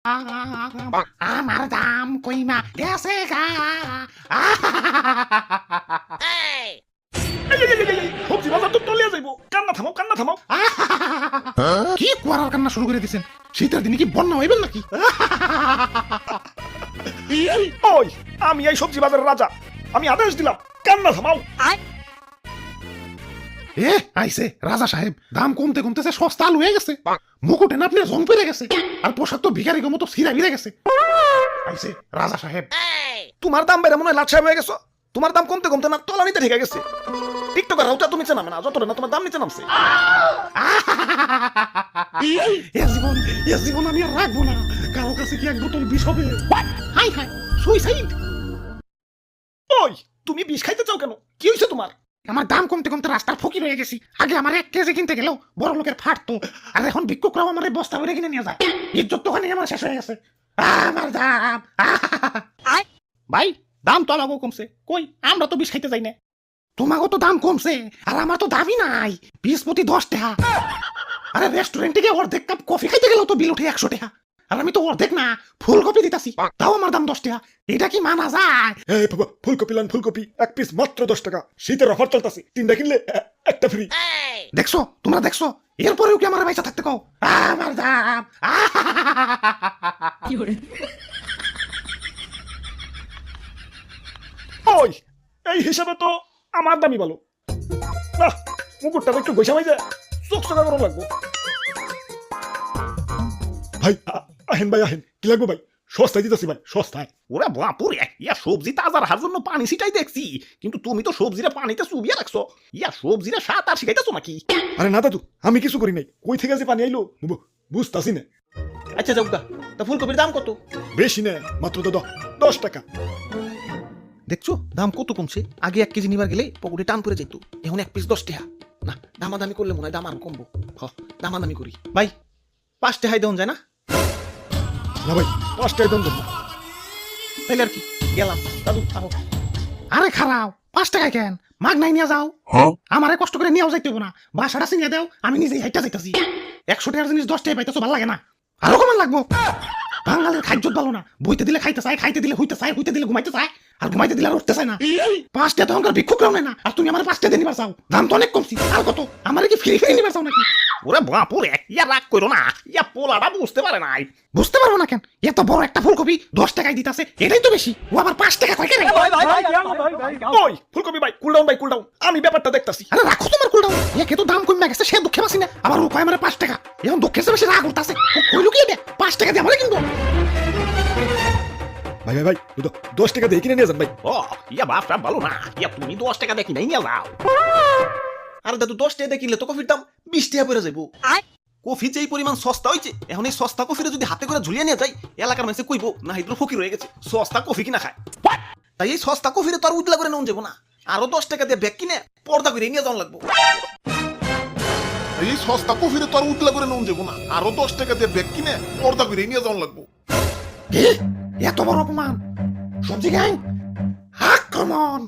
আমার দাম কইমা গেছে গা। সবজি বাজার তো তলিয়া যাইবো, কান্না থামাও কান্না থামাও। কি কুয়ারার কান্না শুরু করে দিছেন? শীতের দিনে কি বন্যা হইবেন নাকি? ওই আমি এই সবজি বাজারের রাজা, আমি আদেশ দিলাম কান্না থামাও। এ আইছে রাজা সাহেব, দাম কমতে কমতেছে সস্তা আলু হয়ে গেছে, মুকুটে না আপনার জং পেরে গেছে, আর পোশাক তো ভিখারির মতো ছিঁড়া ভিড়ে গেছে। আইছে রাজা সাহেব। তোমার দাম বেড়ে মনে হয় লাট সাহেব হয়ে গেছো। তোমার দাম কমতে কমতে না তলানিতে ঠেকে গেছে। টিকটকার রাউটা তুমি নিচে নামে না, যতটা না তোমার দাম নিচে নামছে। এ জীবন আমি আর রাখবো না। কারো কাছে কি এক বোতল বিষ হবে? High high, suicide. ওই তুমি বিষ খাইতে চাও কেন? কি হয়েছে তোমার? আমার দাম কমতে কমতে রাস্তার ফকির হয়ে গেছি। আগে আমার 1 কেজি কিনতে গেলেও বড় লোকের ফাটতো, আর এখন ভিক্ষুকরাও আমার এই বস্তা ভরে কিনে নিয়ে যায়। ইজ্জত তো ওখানে আমার শেষ হয়ে গেছে। আমার দাম। ভাই, দাম তো আমাকেও কমছে, কই আমরা তো বিষ খাইতে যাই না। তোমাকেও তো দাম কমছে, আর আমার তো দামই নাই। 20 প্রতি 10 টাকা। আরে রেস্টুরেন্টে গিয়ে অর্ধেক কাপ কফি খাইতে গেলেও তো বিল উঠে 100 টাকা, আর আমি তো অর্ধেক না ফুলকপি দিতাছি, তাও আমার দাম 10 টাকা। এটা কি মানা যায়? এই বাবা, ফুলকপি লান ফুলকপি, এক পিস মাত্র 10 টাকা। শীতের অফার চলতেছে, 3টা কিনলে একটা ফ্রি। দেখছো, তোমরা দেখছো, এরপরেও কি আমার পয়সা থাকতে কও? আমার দাম। ওই এই হিসাবে তো আমার দামই ভালো। না, মুকুটটা একটু গোসামাই যায়, চোখ চোখা গরম লাগবো। ভাই আহেন ভাই আহেন, কি লাগবো ভাই? সস্তায় দিতেছি ভাই, সস্তায়। ওরা বাপুরে, ইয়া সবজি তাজা রাখার জন্য পানি ছিটাই দেখছি, কিন্তু তুমি তো সবজিটা পানিতে চুবিয়ে রাখছো। ইয়া সবজিটা সাত আর শিখাইতেছো নাকি? আরে না দাদু, আমি কিছু করি নাই। কই থেকে যে পানি আইলো বুঝতাছি না। আচ্ছা যাও গা, তা ফুলকপির দাম কত? বেশি না, মাত্র তো 10 টাকা। দেখছো দাম কত কমছে। আগে 1 কেজি নিবার গেলে পকেটে টান পড়ে যেত, এখন 1 পিস 10 টাকা। না, দামাদামি করলে মনে হয় দাম আরো কমবো। দামাদামি করি ভাই, 5 টাকায় দেওয়া যায় না? না ভাই, 5 টাকায় দাম দেন না। তাইলে আর কি, গেলাম। দাদু আহো। আরে খারাপ, 5 টাকায় কেন? মাগ নাই নিয়ে যাও। আমারে কষ্ট করে নিয়েও যাইতে হবে না, বাসাটা চিনিয়ে দাও, আমি নিজেই হাইটা যাইতাছি। 100 টাকার জিনিস 10 টাকায় পাইতেছো, ভালো লাগে না? আরো কমান লাগবো। বাঙালির খাদ্য ভালো না, বইতে দিলে খাইতে চায়, খাইতে দিলে হইতে চায়, হইতে দিলে ঘুমাইতে চায়, আর ঘুমাইতে দিলে আর উঠতে চায় না। 5 টাকা তখনকার ভিক্ষুকরাও নেয় না, আর তুমি আমার 5 টাকা দিয়ে নিবার চাও। দাম তো অনেক কমছি, আর কত? আমার কি ফ্রি ফ্রি নিবার চাও নাকি? ওরে বাপুরে, ইয়া রাগ করো না, ইয়া পোলাটা বুঝতে পারে নাই। বুঝতে পারবো না কেন? এত বড় একটা ফুলকপি 10 টাকায় দিতাছে, এটাই তো বেশি। ও আবার 5 টাকা কয় কেন? ওই ফুলকপি ভাই, কুল ডাউন ভাই, কুল ডাউন, আমি ব্যাপারটা দেখতাছি। আরে রাখো তোমার কুলটাও, একে তো দাম কমে গেছে, সে দুঃখে বাসি না, আবার ও কয় আমার 5 টাকা। এখন দুঃখের চেয়ে বেশি রাগ উঠতাছে। কইলো কি এটা? 5 টাকা দিয়ে আমারে কিনবো? ভাই ভাই ভাই, 10 টাকা দিয়ে কিনে নিয়ে যান ভাই। ও ইয়া বাপটা ভালো না, ইয়া তুমি 10 টাকা দেখি নাই নিয়ে যাও। আর দাদু 10 টাকা কিনলে তো কফির দাম 20 টাকা পড়ে যাইবো। কফি যেই পরিমাণ সস্তা হয়েছে, এখন এই সস্তা কফিরে যদি হাতে করে ঝুলিয়ে নিয়ে যাই, এলাকার মানুষে কইবো না হিদ্র ফকির হয়ে গেছে, সস্তা কফি কিনা খায়। তাই এই সস্তা কফিরে তো আর উতলা করে নেওয়া যাবো না, আরো 10 টাকা দিয়ে ব্যাগ কিনে পর্দা করে নিয়ে যাওয়া লাগবো। এই সস্তা কফিরে তো আর উতলা করে নুন যাবো না, আরো 10 টাকা দিয়ে ব্যাগ কিনে পর্দা করে নিয়ে যাওয়া লাগবো। এত বড় অপমান! সবজি গ্যাং আক্রমণ!